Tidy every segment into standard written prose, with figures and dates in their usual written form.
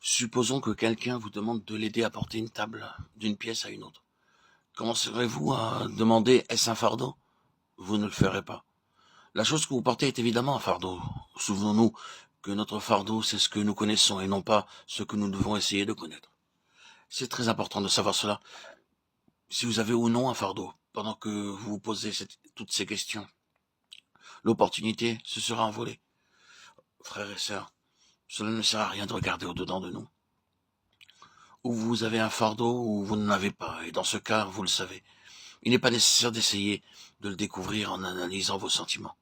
Supposons que quelqu'un vous demande de l'aider à porter une table d'une pièce à une autre. Commencerez-vous à demander « est-ce un fardeau ?» Vous ne le ferez pas. La chose que vous portez est évidemment un fardeau. Souvenons-nous que notre fardeau, c'est ce que nous connaissons et non pas ce que nous devons essayer de connaître. C'est très important de savoir cela. Si vous avez ou non un fardeau, pendant que vous vous posez toutes ces questions, l'opportunité se sera envolée. Frères et sœurs, cela ne sert à rien de regarder au-dedans de nous. Ou vous avez un fardeau ou vous n'en avez pas, et dans ce cas, vous le savez. Il n'est pas nécessaire d'essayer de le découvrir en analysant vos sentiments.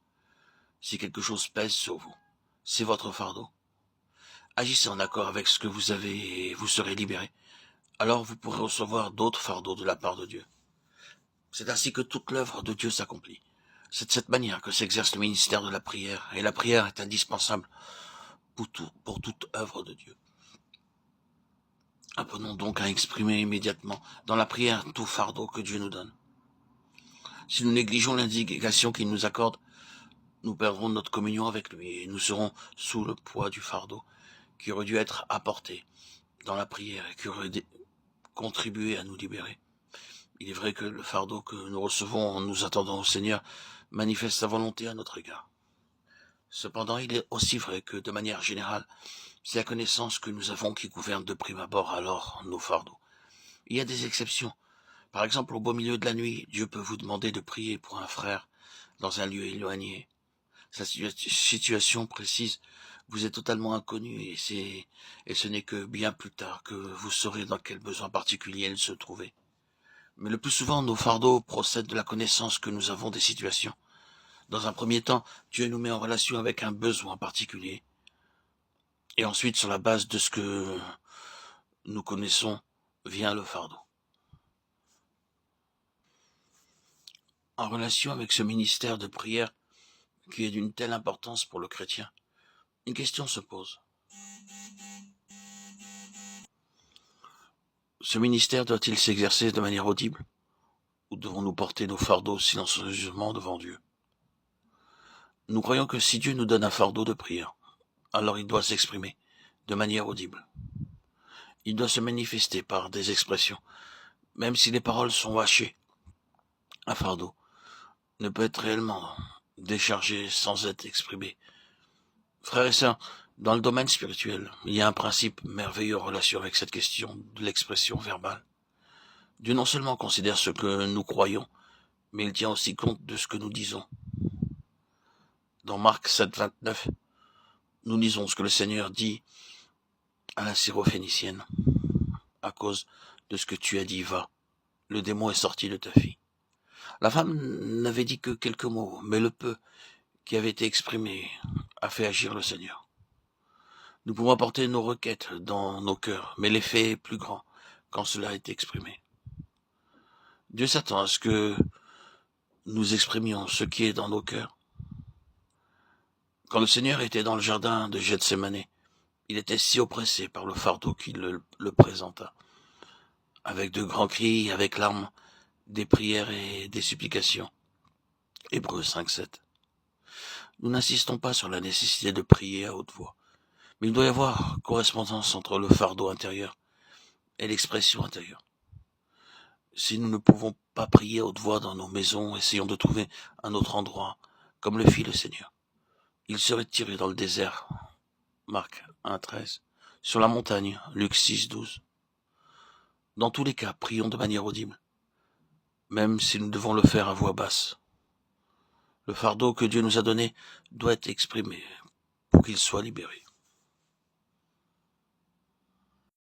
Si quelque chose pèse sur vous, c'est votre fardeau. Agissez en accord avec ce que vous avez et vous serez libéré. Alors vous pourrez recevoir d'autres fardeaux de la part de Dieu. C'est ainsi que toute l'œuvre de Dieu s'accomplit. C'est de cette manière que s'exerce le ministère de la prière, et la prière est indispensable pour toute œuvre de Dieu. Apprenons donc à exprimer immédiatement dans la prière tout fardeau que Dieu nous donne. Si nous négligeons l'indication qu'il nous accorde, nous perdrons notre communion avec lui et nous serons sous le poids du fardeau qui aurait dû être apporté dans la prière et qui aurait contribué à nous libérer. Il est vrai que le fardeau que nous recevons en nous attendant au Seigneur manifeste sa volonté à notre égard. Cependant, il est aussi vrai que, de manière générale, c'est la connaissance que nous avons qui gouverne de prime abord alors nos fardeaux. Il y a des exceptions. Par exemple, au beau milieu de la nuit, Dieu peut vous demander de prier pour un frère dans un lieu éloigné. Sa situation précise vous est totalement inconnue et ce n'est que bien plus tard que vous saurez dans quel besoin particulier il se trouvait. Mais le plus souvent, nos fardeaux procèdent de la connaissance que nous avons des situations. Dans un premier temps, Dieu nous met en relation avec un besoin particulier. Et ensuite, sur la base de ce que nous connaissons, vient le fardeau. En relation avec ce ministère de prière qui est d'une telle importance pour le chrétien, une question se pose. Ce ministère doit-il s'exercer de manière audible ou devons-nous porter nos fardeaux silencieusement devant Dieu? Nous croyons que si Dieu nous donne un fardeau de prière, alors il doit s'exprimer de manière audible. Il doit se manifester par des expressions, même si les paroles sont hachées. Un fardeau ne peut être réellement déchargé sans être exprimé. Frères et sœurs, dans le domaine spirituel, il y a un principe merveilleux en relation avec cette question de l'expression verbale. Dieu non seulement considère ce que nous croyons, mais il tient aussi compte de ce que nous disons. Dans Marc 7, 29, nous lisons ce que le Seigneur dit à la syrophénicienne. À cause de ce que tu as dit, va. Le démon est sorti de ta fille. La femme n'avait dit que quelques mots, mais le peu qui avait été exprimé a fait agir le Seigneur. Nous pouvons apporter nos requêtes dans nos cœurs, mais l'effet est plus grand quand cela est exprimé. Dieu s'attend à ce que nous exprimions ce qui est dans nos cœurs. Quand le Seigneur était dans le jardin de Gethsémani, il était si oppressé par le fardeau qu'il le présenta. Avec de grands cris, avec larmes, des prières et des supplications. Hébreux 5, 7. Nous n'insistons pas sur la nécessité de prier à haute voix, mais il doit y avoir correspondance entre le fardeau intérieur et l'expression intérieure. Si nous ne pouvons pas prier à haute voix dans nos maisons, essayons de trouver un autre endroit, comme le fit le Seigneur. Il serait tiré dans le désert, Marc 1, 13, sur la montagne, Luc 6, 12. Dans tous les cas, prions de manière audible, même si nous devons le faire à voix basse. Le fardeau que Dieu nous a donné doit être exprimé pour qu'il soit libéré.